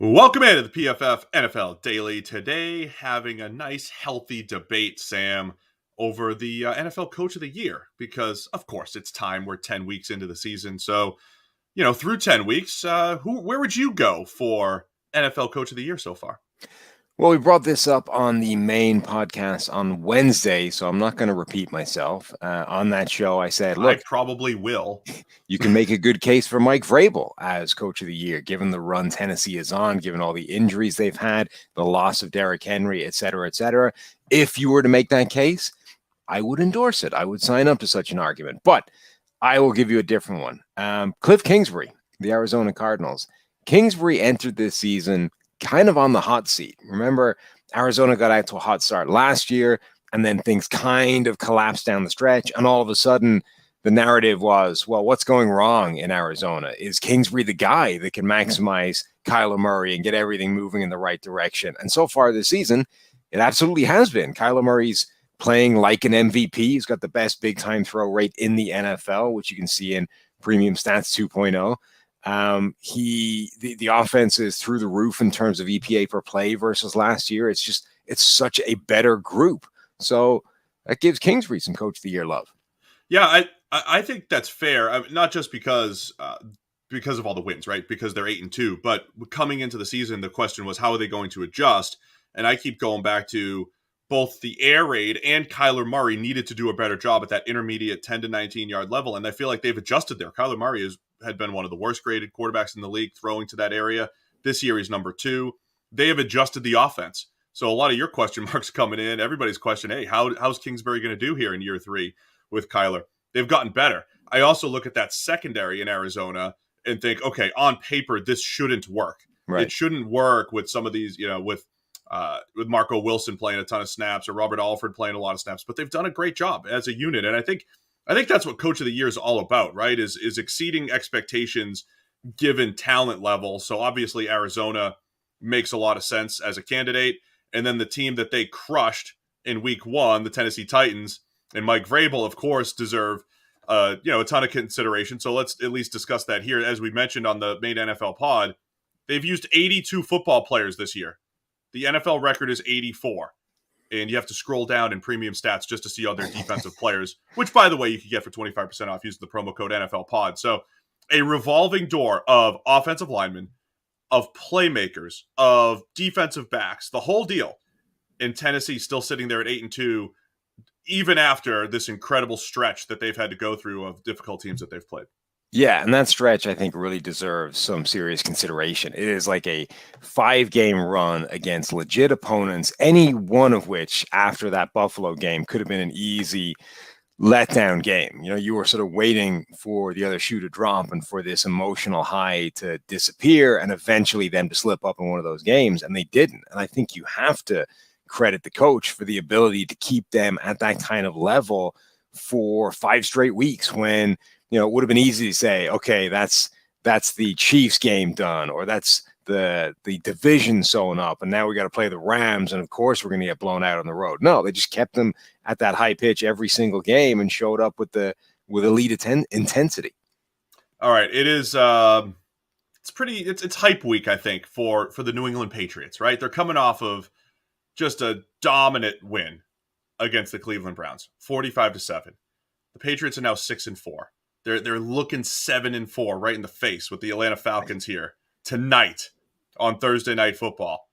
Welcome into the PFF NFL Daily. Today, having a nice, healthy debate, Sam, over the NFL Coach of the Year. Because, of course, it's time. We're 10 weeks into the season. So, through 10 weeks, where would you go for NFL Coach of the Year so far? Well, we brought this up on the main podcast on Wednesday, so I'm not going to repeat myself. On that show, I said, I look, probably will. you can make a good case for Mike Vrabel as Coach of the Year, given the run Tennessee is on, given all the injuries they've had, the loss of Derrick Henry, et cetera, et cetera. If you were to make that case, I would endorse it. I would sign up to such an argument. But I will give you a different one. Cliff Kingsbury, the Arizona Cardinals. Kingsbury entered this season kind of on the hot seat. Remember, Arizona got out to a hot start last year, and then things kind of collapsed down the stretch. And all of a sudden, the narrative was, well, what's going wrong in Arizona? Is Kingsbury the guy that can maximize Kyler Murray and get everything moving in the right direction? And so far this season, it absolutely has been. Kyler Murray's playing like an MVP. He's got the best big-time throw rate in the NFL, which you can see in Premium Stats 2.0. The offense is through the roof in terms of EPA per play versus last year. It's such a better group. So that gives Kingsbury some Coach of the Year love. Yeah, I think that's fair. Not just because of all the wins, right? Because they're 8-2, but coming into the season, the question was, how are they going to adjust? And I keep going back to both the air raid and Kyler Murray needed to do a better job at that intermediate 10 to 19 yard level. And I feel like they've adjusted there. Kyler Murray had been one of the worst graded quarterbacks in the league throwing to that area. This year he's number 2. They have adjusted the offense. So a lot of your question marks coming in. Everybody's question, hey, how's Kingsbury going to do here in year 3 with Kyler? They've gotten better. I also look at that secondary in Arizona and think, okay, on paper, this shouldn't work. Right. It shouldn't work with some of these, with Marco Wilson playing a ton of snaps or Robert Alford playing a lot of snaps, but they've done a great job as a unit. And I think that's what Coach of the Year is all about, right? Is exceeding expectations given talent level. So obviously Arizona makes a lot of sense as a candidate. And then the team that they crushed in week 1, the Tennessee Titans, and Mike Vrabel, of course, deserve a ton of consideration. So let's at least discuss that here. As we mentioned on the main NFL pod, they've used 82 football players this year. The NFL record is 84. And you have to scroll down in premium stats just to see other defensive players, which, by the way, you can get for 25% off using the promo code NFL pod. So a revolving door of offensive linemen, of playmakers, of defensive backs, the whole deal. And Tennessee still sitting there at 8-2, even after this incredible stretch that they've had to go through of difficult teams that they've played. Yeah, and that stretch, I think, really deserves some serious consideration. It is like a 5-game run against legit opponents, any one of which, after that Buffalo game, could have been an easy letdown game. You were sort of waiting for the other shoe to drop and for this emotional high to disappear and eventually them to slip up in one of those games, and they didn't. And I think you have to credit the coach for the ability to keep them at that kind of level for 5 straight weeks when it would have been easy to say, okay, that's the Chiefs game done, or that's the division sewn up, and now we got to play the Rams, and of course we're going to get blown out on the road. No, they just kept them at that high pitch every single game and showed up with elite intensity. All right, it is. It's hype week, I think, for the New England Patriots. Right, they're coming off of just a dominant win against the Cleveland Browns, 45-7. The Patriots are now 6-4. They're looking 7-4 right in the face with the Atlanta Falcons here tonight on Thursday Night Football.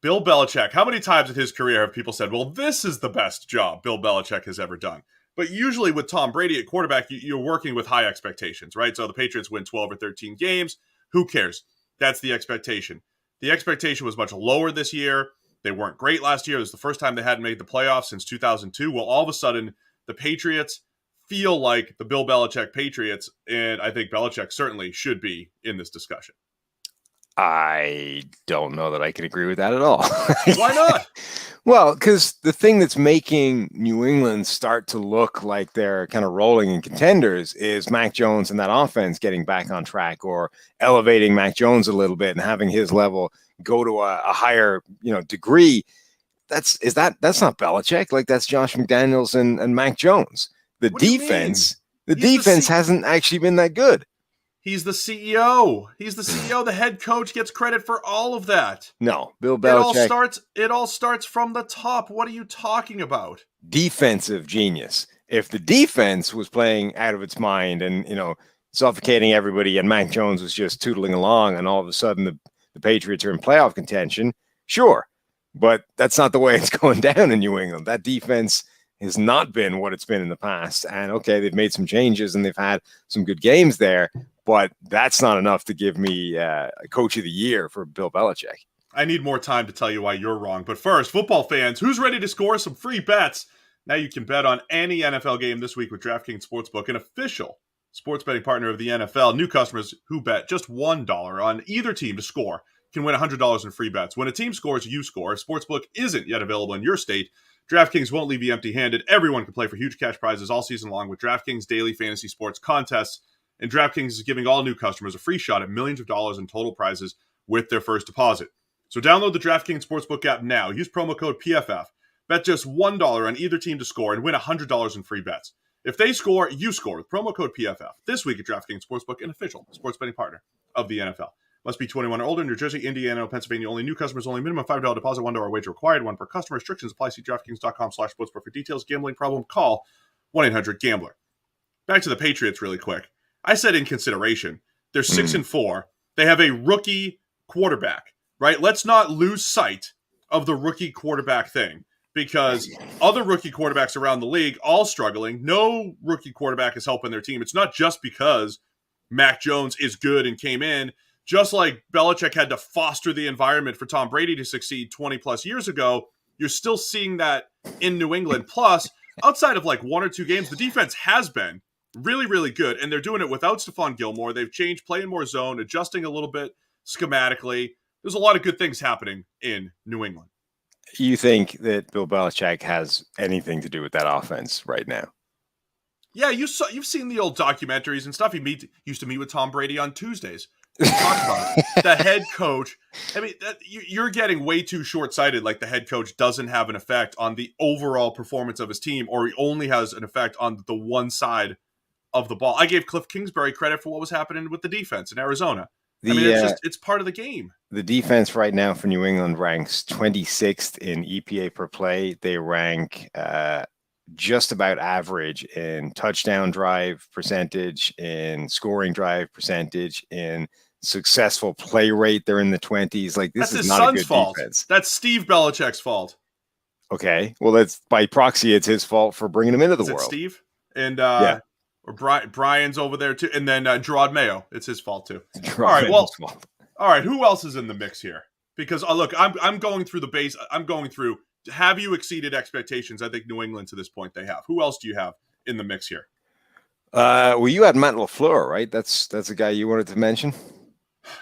Bill Belichick, how many times in his career have people said, well, this is the best job Bill Belichick has ever done? But usually with Tom Brady at quarterback, you're working with high expectations, right? So the Patriots win 12 or 13 games. Who cares? That's the expectation. The expectation was much lower this year. They weren't great last year. It was the first time they hadn't made the playoffs since 2002. Well, all of a sudden, the Patriots feel like the Bill Belichick Patriots, and I think Belichick certainly should be in this discussion. I don't know that I can agree with that at all. Why not? Well, because the thing that's making New England start to look like they're kind of rolling in contenders is Mac Jones and that offense getting back on track, or elevating Mac Jones a little bit and having his level go to a higher degree. That's not Belichick. Like, that's Josh McDaniels and Mac Jones. The defense hasn't actually been that good. He's the CEO. He's the CEO. The head coach gets credit for all of that. No, Bill Belichick. It all starts from the top. What are you talking about? Defensive genius. If the defense was playing out of its mind and, suffocating everybody and Mac Jones was just tootling along and all of a sudden the Patriots are in playoff contention, sure. But that's not the way it's going down in New England. That defense has not been what it's been in the past. And okay, they've made some changes and they've had some good games there, but that's not enough to give me a coach of the year for Bill Belichick. I need more time to tell you why you're wrong. But first, football fans, who's ready to score some free bets? Now you can bet on any NFL game this week with DraftKings Sportsbook, an official sports betting partner of the NFL. New customers who bet just $1 on either team to score can win $100 in free bets. When a team scores, you score. If Sportsbook isn't yet available in your state, DraftKings won't leave you empty-handed. Everyone can play for huge cash prizes all season long with DraftKings daily fantasy sports contests. And DraftKings is giving all new customers a free shot at millions of dollars in total prizes with their first deposit. So download the DraftKings Sportsbook app now. Use promo code PFF. Bet just $1 on either team to score and win $100 in free bets. If they score, you score with promo code PFF. This week at DraftKings Sportsbook, an official sports betting partner of the NFL. Must be 21 or older. New Jersey, Indiana, Pennsylvania only. New customers only. Minimum $5 deposit, $1 wager required. One per customer. Restrictions apply. See DraftKings.com/sportsbook for details. Gambling problem? Call 1-800-GAMBLER. Back to the Patriots really quick. I said in consideration. They're 6-4. They have a rookie quarterback, right? Let's not lose sight of the rookie quarterback thing because other rookie quarterbacks around the league all struggling. No rookie quarterback is helping their team. It's not just because Mac Jones is good and came in. Just like Belichick had to foster the environment for Tom Brady to succeed 20 plus years ago, you're still seeing that in New England. Plus, outside of like one or two games, the defense has been really, really good, and they're doing it without Stephon Gilmore. They've changed, playing more zone, adjusting a little bit schematically. There's a lot of good things happening in New England. You think that Bill Belichick has anything to do with that offense right now? Yeah, you've seen the old documentaries and stuff. He used to meet with Tom Brady on Tuesdays. Talk about it. The head coach. I mean, you're getting way too short-sighted. Like the head coach doesn't have an effect on the overall performance of his team, or he only has an effect on the one side of the ball. I gave Cliff Kingsbury credit for what was happening with the defense in Arizona. It's part of the game. The defense right now for New England ranks 26th in EPA per play. They rank just about average in touchdown drive percentage, in scoring drive percentage, in successful play rate. They're in the 20s. Like, this is not a good defense. That's Steve Belichick's fault. Okay. Well, that's by proxy, it's his fault for bringing him into the world. Steve? And yeah. Or Brian's over there too. And then Gerard Mayo. It's his fault too. All right. Well, all right. Who else is in the mix here? Because look, I'm going through the base. I'm going through. Have you exceeded expectations? I think New England to this point they have. Who else do you have in the mix here? Well, you had Matt LaFleur, right? That's a guy you wanted to mention.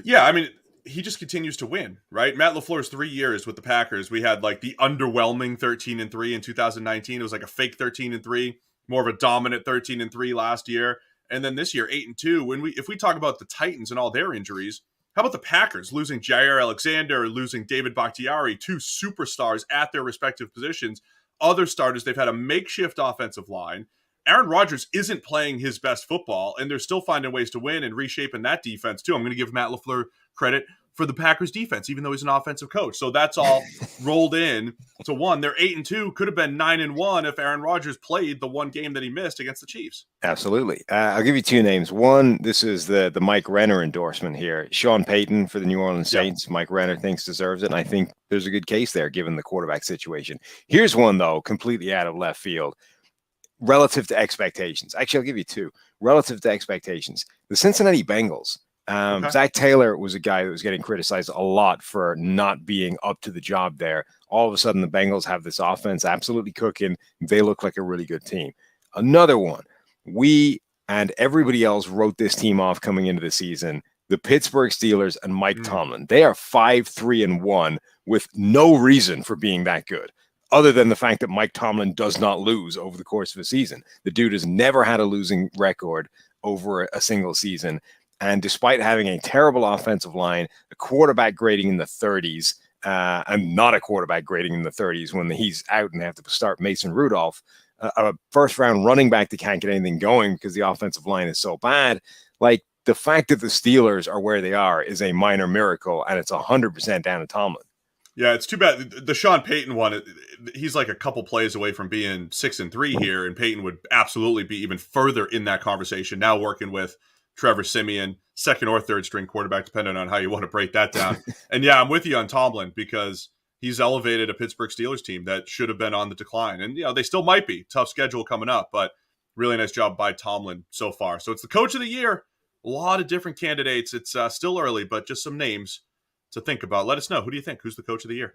Yeah, I mean, he just continues to win, right? Matt LaFleur's 3 years with the Packers. We had like the underwhelming 13-3 in 2019. It was like a fake 13-3, more of a dominant 13-3 last year, and then this year 8-2. If we talk about the Titans and all their injuries. How about the Packers losing Jair Alexander, losing David Bakhtiari, two superstars at their respective positions? Other starters, they've had a makeshift offensive line. Aaron Rodgers isn't playing his best football, and they're still finding ways to win and reshaping that defense, too. I'm going to give Matt LaFleur credit for the Packers defense, even though he's an offensive coach. So that's all rolled in to one. They're 8-2, could have been 9-1 if Aaron Rodgers played the one game that he missed against the Chiefs. Absolutely. I'll give you two names. One, this is the Mike Renner endorsement here. Sean Payton for the New Orleans Saints. Yep. Mike Renner thinks deserves it, and I think there's a good case there given the quarterback situation. Here's one, though, completely out of left field. Relative to expectations. Actually, I'll give you two. Relative to expectations. The Cincinnati Bengals. Zach Taylor was a guy that was getting criticized a lot for not being up to the job there. All of a sudden, the Bengals have this offense absolutely cooking. They look like a really good team. Another one, we and everybody else wrote this team off coming into the season. The Pittsburgh Steelers and Mike Tomlin. They are 5-3-1 with no reason for being that good, other than the fact that Mike Tomlin does not lose over the course of a season. The dude has never had a losing record over a single season. And despite having a terrible offensive line, a quarterback grading in the 30s, and not a quarterback grading in the 30s when he's out and they have to start Mason Rudolph, a first-round running back that can't get anything going because the offensive line is so bad. Like, the fact that the Steelers are where they are is a minor miracle, and it's 100% down to Tomlin. Yeah, it's too bad. The Sean Payton one, he's like a couple plays away from being 6-3 here, and Payton would absolutely be even further in that conversation. Now working with Trevor Siemian, second or third string quarterback, depending on how you want to break that down. And yeah, I'm with you on Tomlin because he's elevated a Pittsburgh Steelers team that should have been on the decline. And, they still might be. Tough schedule coming up, but really nice job by Tomlin so far. So it's the coach of the year. A lot of different candidates. It's still early, but just some names to think about. Let us know. Who do you think? Who's the coach of the year?